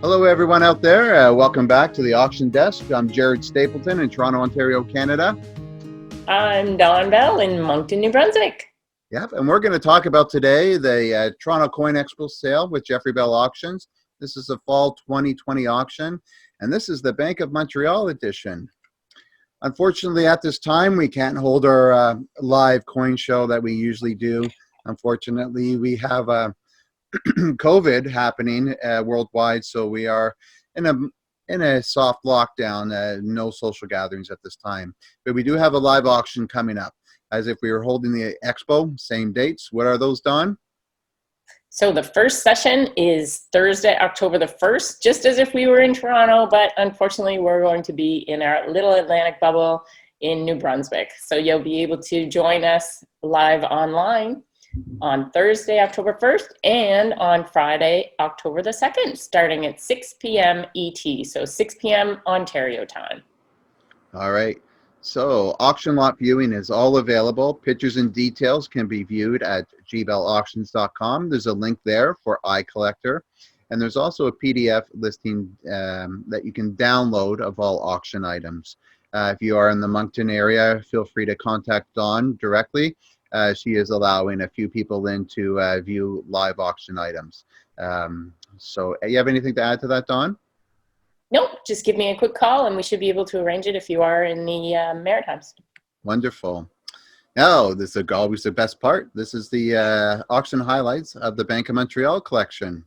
Hello, everyone out there. Welcome back to the auction desk. I'm Jared Stapleton in Toronto, Ontario, Canada. I'm Dawn Bell in Moncton, New Brunswick. Yep, and we're going to talk about today the Toronto Coin Expo sale with Geoffrey Bell Auctions. This is a fall 2020 auction, and this is the Bank of Montreal edition. Unfortunately, at this time, we can't hold our live coin show that we usually do. Unfortunately, we have COVID happening worldwide, so we are in a soft lockdown, no social gatherings at this time. But we do have a live auction coming up, as if we were holding the Expo, same dates. What are those, Dawn? So the first session is Thursday, October the 1st, just as if we were in Toronto, but unfortunately we're going to be in our little Atlantic bubble in New Brunswick. So you'll be able to join us live online on Thursday, October 1st, and on Friday, October the 2nd, starting at 6 p.m. ET, so 6 p.m. Ontario time. All right. So auction lot viewing is all available. Pictures and details can be viewed at gbellauctions.com. There's a link there for iCollector. And there's also a PDF listing that you can download of all auction items. If you are in the Moncton area, feel free to contact Dawn directly. She is allowing a few people in to view live auction items. So you have anything to add to that, Dawn? Nope, just give me a quick call and we should be able to arrange it if you are in the Maritimes. Wonderful. Now, this is always the best part. This is the auction highlights of the Bank of Montreal collection.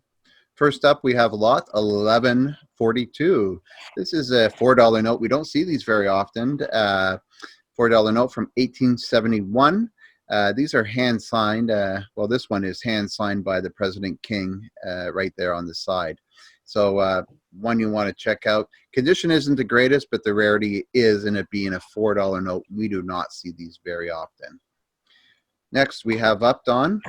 First up, we have lot 1142. This is a $4 note. We don't see these very often. $4 note from 1871. These are hand-signed. Well, this one is hand-signed by the President King right there on the side. So one you want to check out. Condition isn't the greatest, but the rarity is in it being a $4 note. We do not see these very often. Next, we have up, Dawn.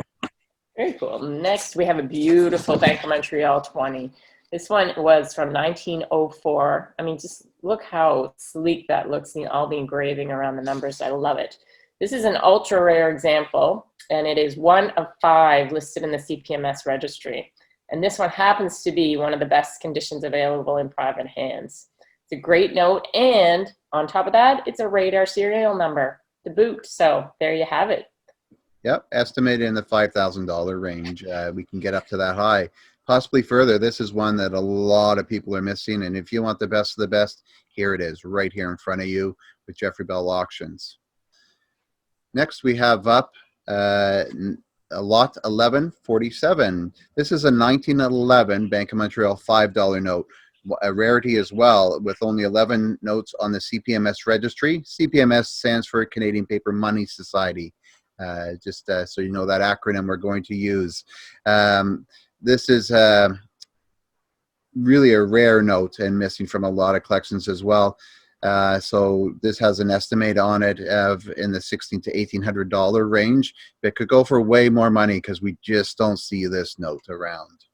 Very cool. Next, we have a beautiful Bank of Montreal 20. This one was from 1904. I mean, just look how sleek that looks, all the engraving around the numbers. I love it. This is an ultra rare example, and it is one of 5 listed in the CPMS registry. And this one happens to be one of the best conditions available in private hands. It's a great note, and on top of that, it's a radar serial number to boot. So there you have it. Yep, estimated in the $5,000 range. We can get up to that high, possibly further. This is one that a lot of people are missing, and if you want the best of the best, here it is, right here in front of you with Geoffrey Bell Auctions. Next, we have up lot 1147. This is a 1911 Bank of Montreal $5 note, a rarity as well, with only 11 notes on the CPMS registry. CPMS stands for Canadian Paper Money Society. Just so you know that acronym we're going to use. This is really a rare note and missing from a lot of collections as well. So this has an estimate on it of in the $1,600 to $1,800 range. It could go for way more money because we just don't see this note around.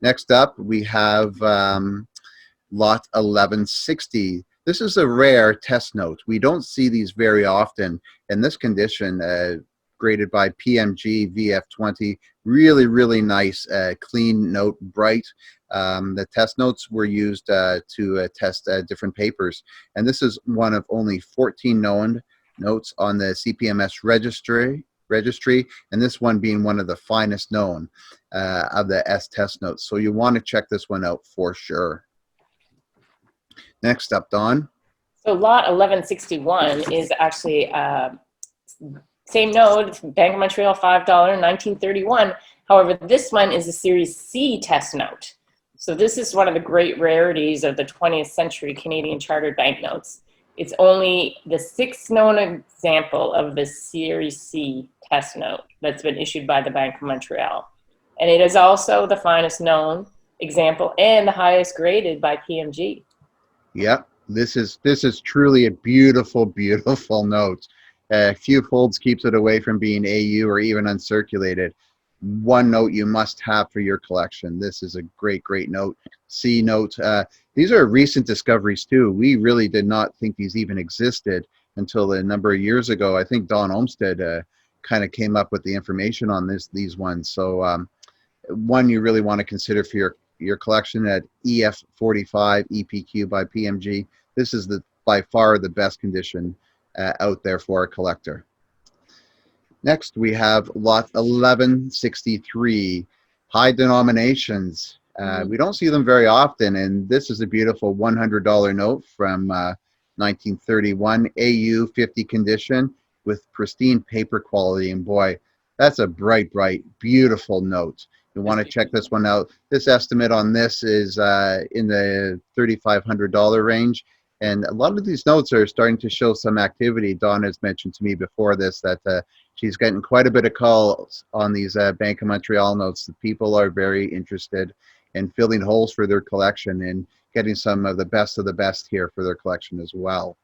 Next up, we have lot 1160. This is a rare test note. We don't see these very often in this condition, graded by PMG VF20. Really, really nice, clean note, bright. The test notes were used to test different papers. And this is one of only 14 known notes on the CPMS registry, and this one being one of the finest known of the S test notes. So you want to check this one out for sure. Next up, Dawn. So lot 1161 is actually same note, Bank of Montreal $5, 1931. However, this one is a Series C test note. So this is one of the great rarities of the 20th century Canadian chartered banknotes. It's only the 6th known example of the Series C test note that's been issued by the Bank of Montreal. And it is also the finest known example and the highest graded by PMG. Yep, this is truly a beautiful, beautiful note. Few folds keeps it away from being AU or even uncirculated. One note you must have for your collection. This is a great, great note. C note. These are recent discoveries too. We really did not think these even existed until a number of years ago. I think Don Olmsted kind of came up with the information on these ones. So one you really want to consider for your your collection at EF45 EPQ by PMG. This is by far the best condition out there for a collector. Next, we have lot 1163, high denominations. We don't see them very often, and this is a beautiful $100 note from 1931, AU 50 condition with pristine paper quality. And boy, that's a bright, beautiful note. You want to check this one out. This estimate on this is in the $3,500 range. And a lot of these notes are starting to show some activity. Dawn has mentioned to me before this that she's getting quite a bit of calls on these Bank of Montreal notes. The people are very interested in filling holes for their collection and getting some of the best here for their collection as well.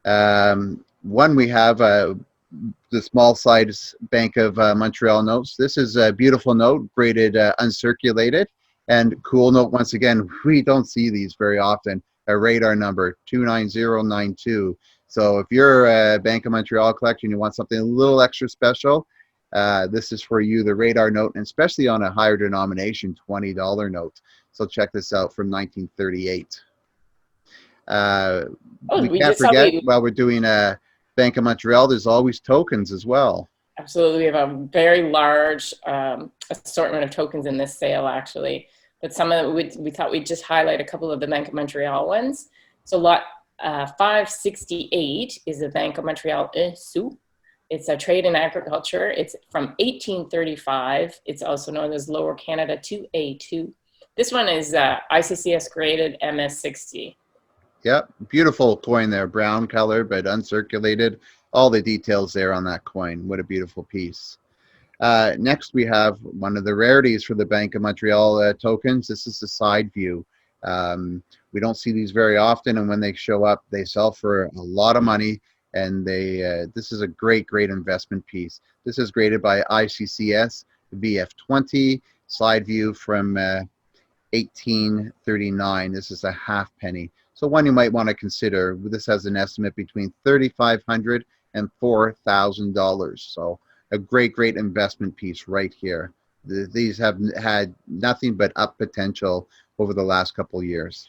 One we have the small size Bank of Montreal notes. This is a beautiful note, graded uncirculated, and cool note. Once again, we don't see these very often. A radar number 29092. So if you're a Bank of Montreal collector and you want something a little extra special, this is for you, the radar note, and especially on a higher denomination $20 note. So check this out from 1938. We can't forget, while we're doing Bank of Montreal, there's always tokens as well. Absolutely. We have a very large assortment of tokens in this sale, actually. But some of them, we thought we'd just highlight a couple of the Bank of Montreal ones. So lot 568 is a Bank of Montreal sou. It's a trade in agriculture. It's from 1835. It's also known as Lower Canada 2A2. This one is ICCS graded MS60. Yep, beautiful coin there, brown color, but uncirculated. All the details there on that coin. What a beautiful piece. Next, we have one of the rarities for the Bank of Montreal tokens. This is the side view. We don't see these very often, and when they show up, they sell for a lot of money, and this is a great investment piece. This is graded by ICCS VF20, side view from 1839. This is a half penny. So one you might want to consider. This has an estimate between $3,500 and $4,000. So a great investment piece right here. These have had nothing but up potential over the last couple of years.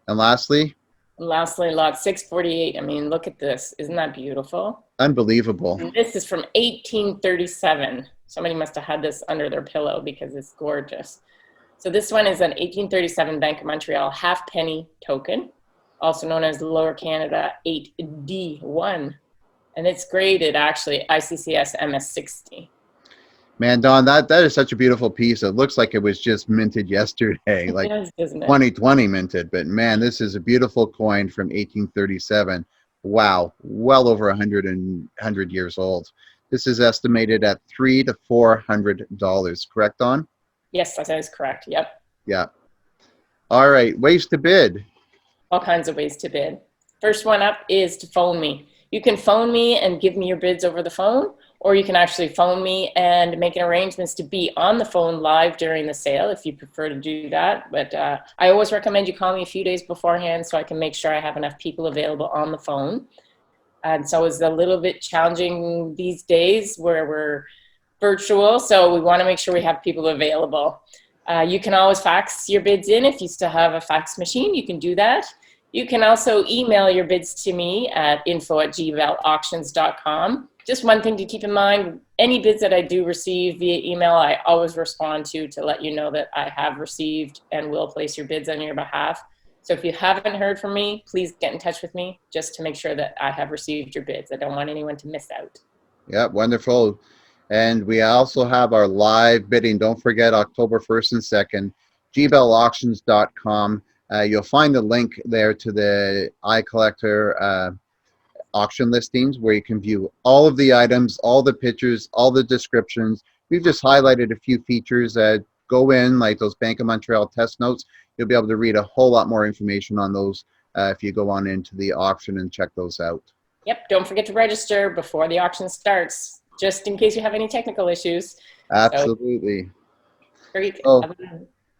And lastly, lot 648. I mean, look at this. Isn't that beautiful? Unbelievable. And this is from 1837. Somebody must have had this under their pillow because it's gorgeous. So this one is an 1837 Bank of Montreal half penny token, also known as Lower Canada 8D1. And it's graded actually ICCS MS60. Man, Don, that is such a beautiful piece. It looks like it was just minted yesterday, like 2020 minted. But man, this is a beautiful coin from 1837. Wow, well over 100 years old. This is estimated at $300 to $400. Correct, Don? Yes, that is correct. Yep. Yeah. All right, ways to bid. All kinds of ways to bid. First one up is to phone me. You can phone me and give me your bids over the phone, or you can actually phone me and make arrangements to be on the phone live during the sale if you prefer to do that. But I always recommend you call me a few days beforehand so I can make sure I have enough people available on the phone. And so it's a little bit challenging these days where we're virtual, so we want to make sure we have people available. You can always fax your bids in. If you still have a fax machine, you can do that. You can also email your bids to me at info@gebellauctions.com. Just one thing to keep in mind, any bids that I do receive via email, I always respond to let you know that I have received and will place your bids on your behalf. So if you haven't heard from me, please get in touch with me just to make sure that I have received your bids. I don't want anyone to miss out. Yeah, wonderful. And we also have our live bidding. Don't forget October 1st and 2nd, gebellauctions.com. You'll find the link there to the iCollector auction listings where you can view all of the items, all the pictures, all the descriptions. We've just highlighted a few features that go in, like those Bank of Montreal test notes. You'll be able to read a whole lot more information on those if you go on into the auction and check those out. Yep, don't forget to register before the auction starts, just in case you have any technical issues. Absolutely. Great.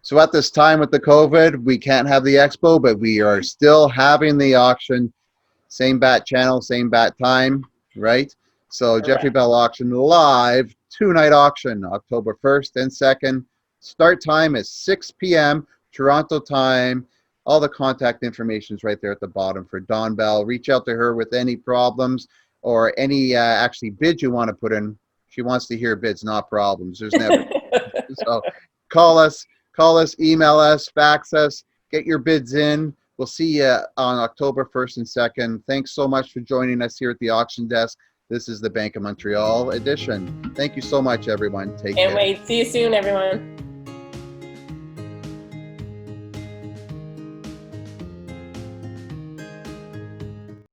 So at this time with the COVID, we can't have the expo, but we are still having the auction. Same bat channel, same bat time, right? So Geoffrey Bell Auction live, 2-night auction, October 1st and 2nd, Start time is 6 p.m. Toronto time. All the contact information is right there at the bottom for Dawn Bell. Reach out to her with any problems or any actually bids you want to put in. She wants to hear bids, not problems. There's never. So call us, email us, fax us, get your bids in. We'll see you on October 1st and 2nd. Thanks so much for joining us here at the auction desk. This is the Bank of Montreal edition. Thank you so much, everyone. Take care. Can't wait. See you soon, everyone.